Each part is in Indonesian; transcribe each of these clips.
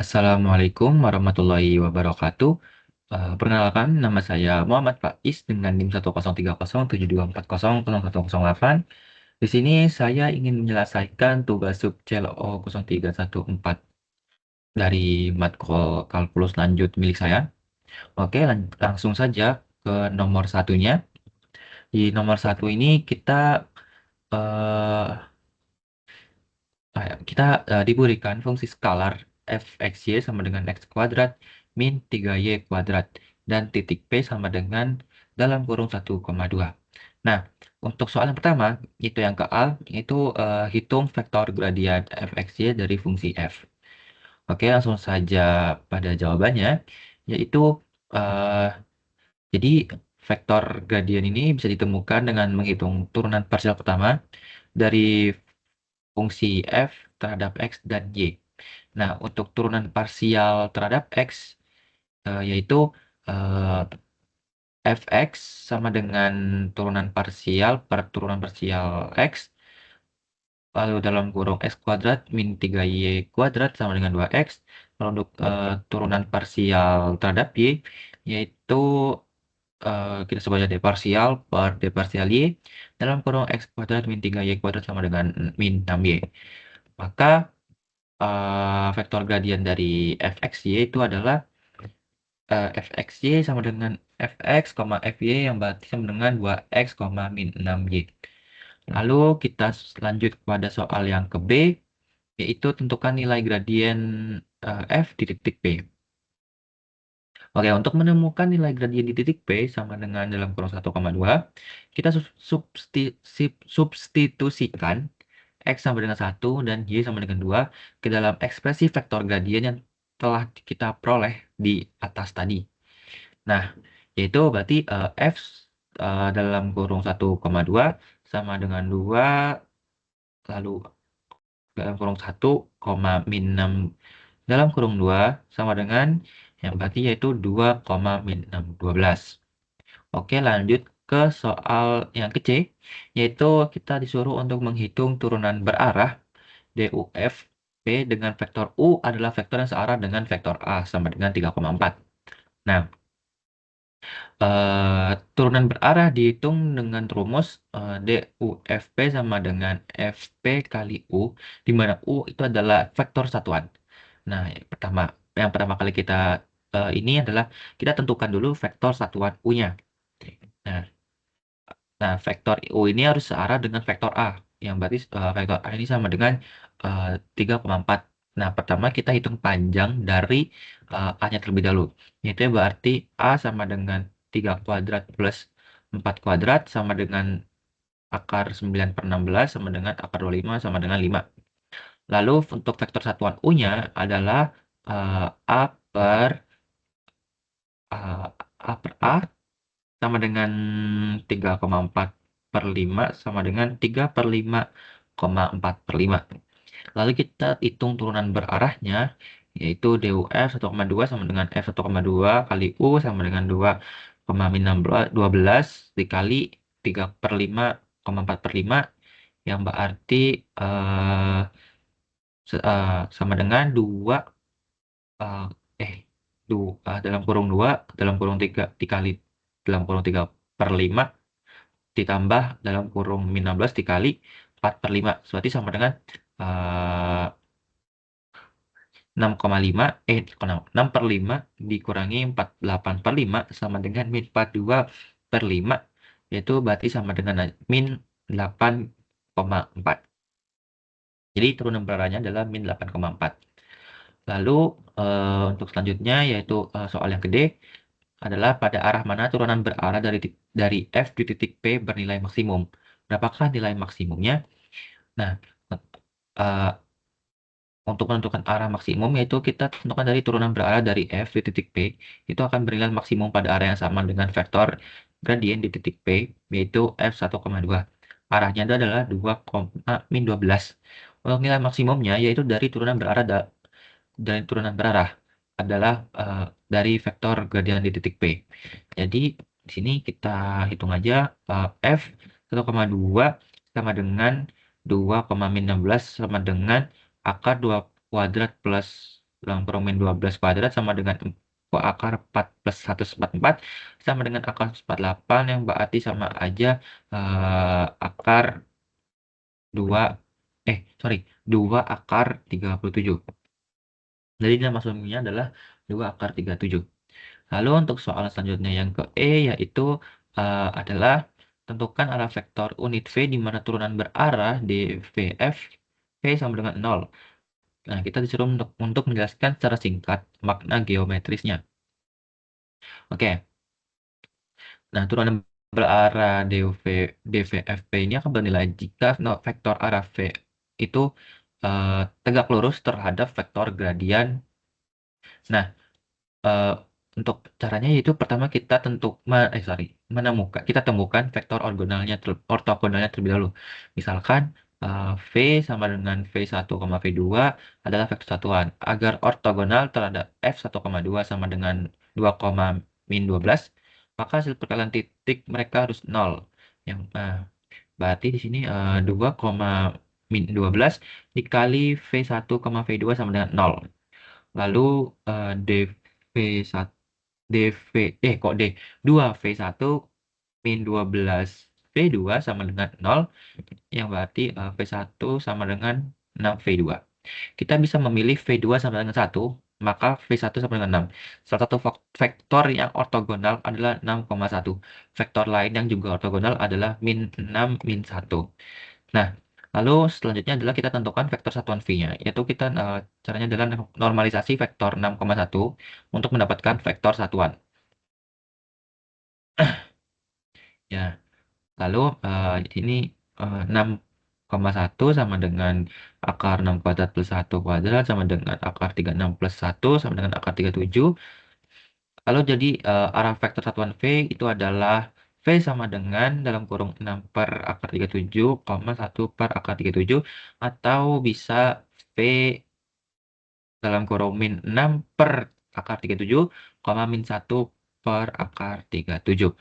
Assalamualaikum warahmatullahi wabarakatuh. Perkenalkan, nama saya Muhammad Faiz dengan NIM 1030724001108. Di sini saya ingin menyelesaikan tugas sub CLO 0314 dari matkul kalkulus lanjut milik saya. Oke, langsung saja ke nomor satunya. Di nomor satu ini eh, diberikan fungsi skalar f(x)y sama dengan x kuadrat min 3y kuadrat dan titik P sama dengan dalam kurung 1,2. Nah, untuk soal yang pertama, itu yang ke A, itu hitung vektor gradient f(x)y dari fungsi f. Oke, langsung saja pada jawabannya, yaitu eh, jadi vektor gradient ini bisa ditemukan dengan menghitung turunan parsial pertama dari fungsi f terhadap x dan y. Nah, untuk turunan parsial terhadap x, yaitu eh, fx sama dengan turunan parsial per turunan parsial x, lalu dalam kurung x kuadrat min 3y kuadrat sama dengan 2x. Lalu untuk turunan parsial terhadap y, yaitu kita sebutnya d parsial per d parsial y, dalam kurung x kuadrat min 3y kuadrat sama dengan min 6y. Maka vektor gradien dari fxy itu adalah fxy sama dengan fx, fy yang berarti sama dengan 2x, min 6y. Lalu kita lanjut kepada soal yang ke B, yaitu tentukan nilai gradien f di titik P. Oke, untuk menemukan nilai gradien di titik P sama dengan dalam kurung 1,2, kita substitusikan x sama dengan 1 dan y sama dengan 2 ke dalam ekspresi vektor gradien yang telah kita peroleh di atas tadi. Nah, yaitu berarti f dalam kurung 1,2 sama dengan 2, lalu dalam kurung 1, min 6 dalam kurung 2 sama dengan yang berarti yaitu 2, min 6, 12. Oke, lanjut ke soal yang ke C, yaitu kita disuruh untuk menghitung turunan berarah DUF P dengan vektor U adalah vektor yang searah dengan vektor A sama dengan 3,4. Nah, turunan berarah dihitung dengan rumus DUFP sama dengan FP kali U, di mana U itu adalah vektor satuan. Nah, yang pertama kali kita ini adalah kita tentukan dulu vektor satuan U-nya. Nah, vektor U ini harus searah dengan vektor A, yang berarti vektor A ini sama dengan 3,4. Nah, pertama kita hitung panjang dari A-nya terlebih dahulu. Itu berarti A sama dengan 3 kuadrat plus 4 kuadrat sama dengan akar 9 per 16 sama dengan akar 25 sama dengan 5. Lalu untuk vektor satuan U-nya adalah A per A sama dengan 3,4 per 5 sama dengan 3 per 5,4 per 5. Lalu kita hitung turunan berarahnya, yaitu DUF 1,2 sama dengan F 1,2 kali U sama dengan 2,12 dikali 3 per 5,4 per 5, yang berarti sama dengan 2, uh, dalam kurung 2, dalam kurung 3 dikali dalam kurung 3 per 5 ditambah dalam kurung min 16 dikali 4 per 5. Berarti sama dengan 6,5, 6 per 5 dikurangi 48 per 5 sama dengan min 42 per 5, yaitu berarti sama dengan min 8,4. Jadi turunan berarahnya adalah min 8,4. Lalu untuk selanjutnya yaitu soal yang gede adalah pada arah mana turunan berarah dari F di titik P bernilai maksimum. Berapakah nilai maksimumnya? Nah, eh, untuk menentukan arah maksimum yaitu kita tentukan dari turunan berarah dari F di titik P itu akan bernilai maksimum pada arah yang sama dengan vektor gradien di titik P, yaitu F 1,2. Arahnya itu adalah 2, min 12. Untuk nilai maksimumnya yaitu dari turunan berarah adalah dari vektor gradien di titik P. Jadi di sini kita hitung aja F 1,2 sama dengan 2, min 16 sama dengan akar 2 kuadrat plus dalam kurung min 12 kuadrat sama dengan akar 4 plus 144 sama dengan akar 148 yang berarti sama aja akar 2 sorry 2 akar 37. Jadi nama sumbernya adalah 2 akar 37. Lalu untuk soal selanjutnya yang ke E yaitu adalah tentukan arah vektor unit V di mana turunan berarah dVF V sama dengan 0. Nah, kita disuruh untuk menjelaskan secara singkat makna geometrisnya. Oke, nah turunan berarah dVFP ini akan bernilai jika vektor arah V itu eh, tegak lurus terhadap vektor gradian. Nah, eh, untuk caranya yaitu pertama kita menemukan kita temukan vektor ortogonalnya terlebih dahulu. Misalkan V sama dengan V1, V2 adalah vektor satuan. Agar ortogonal terhadap F1,2 sama dengan 2, min 12, maka hasil perkalian titik mereka harus 0. Yang berarti di sini 2, min 12 dikali V1, V2 sama dengan 0. Lalu dv1 dv kok D 2v1 min 12 v2 sama dengan 0 yang berarti v1 sama dengan 6v2. Kita bisa memilih v2 sama dengan 1, maka v1 sama dengan 6. Salah satu vektor yang ortogonal adalah 6,1. Vektor lain yang juga ortogonal adalah min 6 min 1. Nah, lalu selanjutnya adalah kita tentukan vektor satuan V-nya, yaitu kita caranya adalah normalisasi vektor 6,1 untuk mendapatkan vektor satuan. Ya, lalu di sini 6,1 sama dengan akar 6 kuadrat plus 1 kuadrat sama dengan akar 36 plus 1 sama dengan akar 37. Lalu jadi arah vektor satuan V itu adalah V sama dengan dalam kurung 6 per akar 37, 1 per akar 37, atau bisa V dalam kurung min 6 per akar 37, min 1 per akar 37.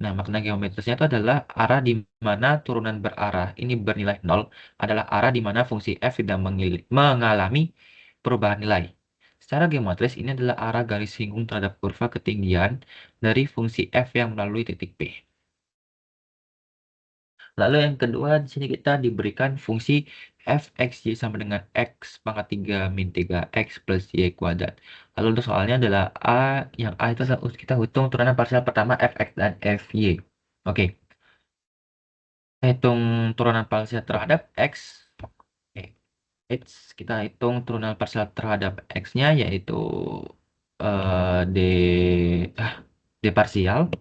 Nah, makna geometrisnya itu adalah arah di mana turunan berarah ini bernilai 0 adalah arah di mana fungsi f tidak mengalami perubahan nilai. Secara geometris, ini adalah arah garis singgung terhadap kurva ketinggian dari fungsi f yang melalui titik P. Lalu yang kedua, di sini kita diberikan fungsi fxy sama dengan x pangkat 3 min 3x plus y kuadrat. Lalu untuk soalnya adalah yang A itu kita hitung turunan parsial pertama fx dan fy. Oke, kita hitung turunan parsial terhadap x. Oke, kita hitung turunan parsial terhadap x-nya yaitu d, d parsial.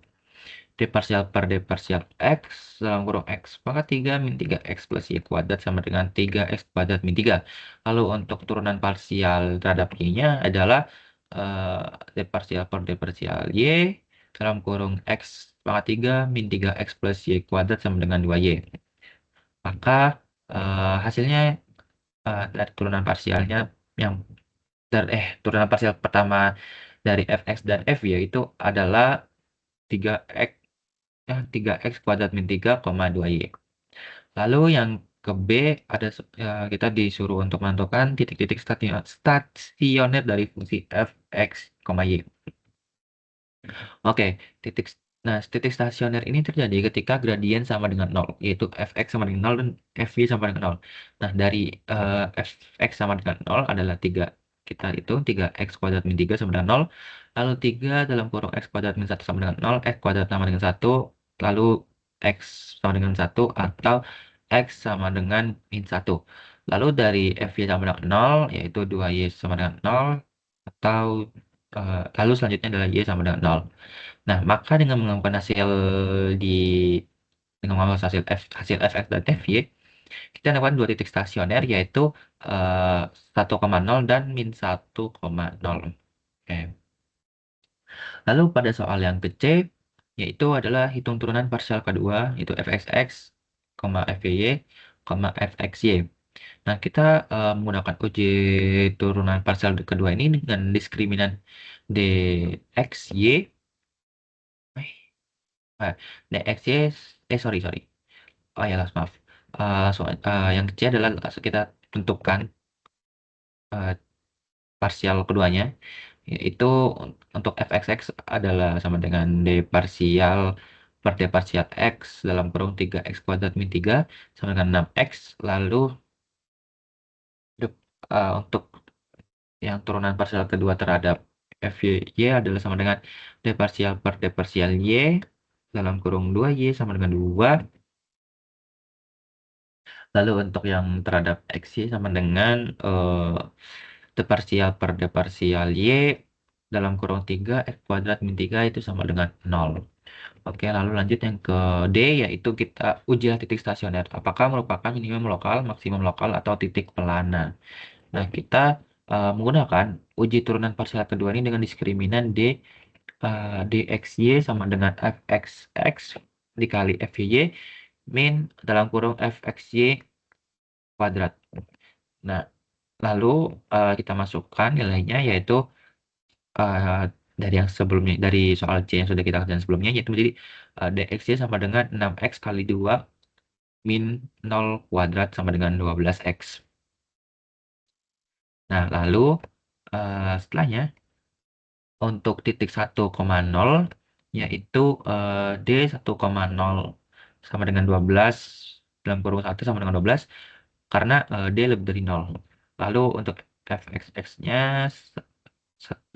D parsial per D parsial X dalam kurung X pangkat 3 min 3X plus Y kuadrat sama dengan 3X kuadrat min 3. Lalu untuk turunan parsial terhadap Y-nya adalah D parsial per D parsial Y dalam kurung X pangkat 3 min 3X plus Y kuadrat sama dengan 2Y. Maka hasilnya dari turunan parsialnya yang turunan parsial pertama dari Fx dan Fy itu adalah 3X 3x kuadrat min 3, 2y. Lalu yang ke B ada kita disuruh untuk menentukan titik-titik stasioner dari fungsi f, x, y. Oke, titik stasioner ini terjadi ketika gradien sama dengan 0, yaitu fx sama dengan 0 dan fy sama dengan 0. Nah, dari fx sama dengan 0 adalah 3. Kita hitung 3x kuadrat min 3 sama dengan 0. Lalu 3 dalam kurung x kuadrat min 1 sama dengan 0, x kuadrat sama dengan 1, lalu x sama dengan 1 atau x sama dengan min 1. Lalu dari fy sama dengan 0, yaitu 2y sama dengan 0, atau lalu selanjutnya adalah y sama dengan 0. Nah, maka dengan mengamankan di dengan mengamankan hasil fx dan fy, kita dapat dua titik stasioner yaitu 1,0 dan min 1,0. Oke. Lalu pada soal yang ke C, yaitu adalah hitung turunan parsial kedua, yaitu fxx, fy, fxy. Nah, kita menggunakan uji turunan parsial kedua ini dengan diskriminan dxy. dxy, sorry. Oh ya, maaf. Yang kecil adalah kita tentukan parsial keduanya, yaitu untuk f(x(x) adalah sama dengan d parsial per d parsial x dalam kurung 3x kuadrat min 3 sama dengan 6x. Lalu untuk yang turunan parsial kedua terhadap FY adalah sama dengan D parsial per D parsial Y dalam kurung 2Y sama dengan 2. Lalu untuk yang terhadap XY sama dengan D parsial per D parsial Y dalam kurung 3 X kuadrat min 3 itu sama dengan 0. Oke, lalu lanjut yang ke D, yaitu kita ujilah titik stasioner. Apakah merupakan minimum lokal, maksimum lokal, atau titik pelana. Nah, kita menggunakan uji turunan parsial kedua ini dengan diskriminan dxy sama dengan fxx dikali fyy min dalam kurung fxy kuadrat. Nah, lalu kita masukkan nilainya, yaitu dari yang sebelumnya, dari soal C yang sudah kita kerjakan sebelumnya, yaitu menjadi dxy sama dengan 6x kali 2 min 0 kuadrat sama dengan 12x. Nah, lalu setelahnya untuk titik 1,0 yaitu D 1,0 sama dengan 12 dalam kurung 1 sama dengan 12 karena D lebih dari 0. Lalu untuk fxx-nya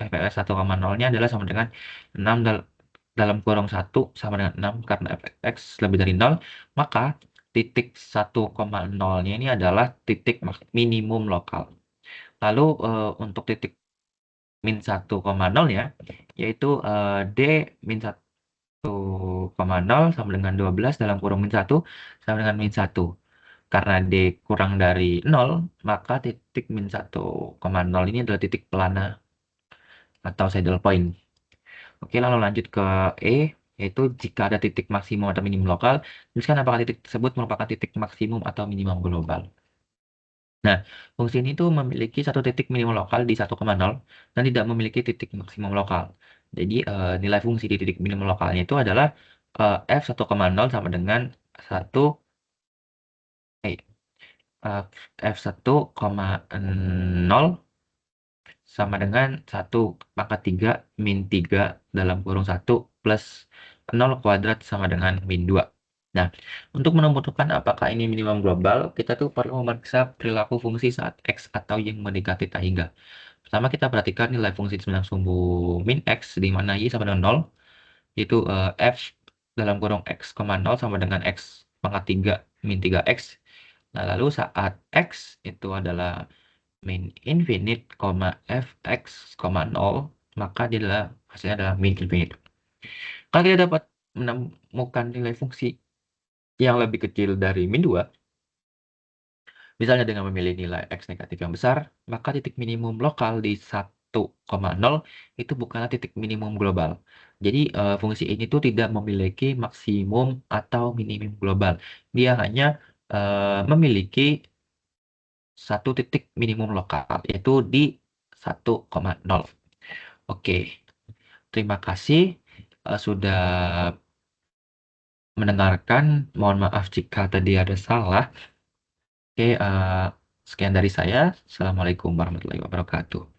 fx 1,0-nya adalah sama dengan 6 dalam kurung 1 sama dengan 6 karena fx lebih dari 0, maka titik 1,0-nya ini adalah titik minimum lokal. Lalu untuk titik min 1,0 ya, yaitu D min 1,0 sama dengan 12 dalam kurung min 1 sama dengan min 1. Karena D kurang dari 0, maka titik min 1,0 ini adalah titik pelana atau saddle point. Oke, lalu lanjut ke E, yaitu jika ada titik maksimum atau minimum lokal, tuliskan apakah titik tersebut merupakan titik maksimum atau minimum global. Nah, fungsi ini tuh memiliki satu titik minimum lokal di 1,0 dan tidak memiliki titik maksimum lokal. Jadi, nilai fungsi di titik minimum lokalnya itu adalah F 1,0 sama dengan 1, eh, F 1,0 sama dengan 1 pangkat 3 min 3 dalam kurung 1 plus 0 kuadrat sama dengan min 2. Nah, untuk menentukan apakah ini minimum global, kita tuh perlu memeriksa perilaku fungsi saat X atau Y mendekati tak hingga. Pertama, kita perhatikan nilai fungsi di sembilan sumbu min X, di mana Y sama dengan 0, yaitu F dalam kurung X, 0 sama dengan X pangkat 3 min 3X. Nah, lalu saat X itu adalah min infinite, fx, 0, maka dia adalah hasilnya adalah min infinite. Kalau kita dapat menemukan nilai fungsi yang lebih kecil dari min 2, misalnya dengan memilih nilai x negatif yang besar, maka titik minimum lokal di 1,0 itu bukanlah titik minimum global. Jadi fungsi ini tuh tidak memiliki maksimum atau minimum global. Dia hanya memiliki satu titik minimum lokal, yaitu di 1,0. Oke, terima kasih sudah mendengarkan. Mohon maaf jika tadi ada salah. Oke, sekian dari saya. Assalamualaikum warahmatullahi wabarakatuh.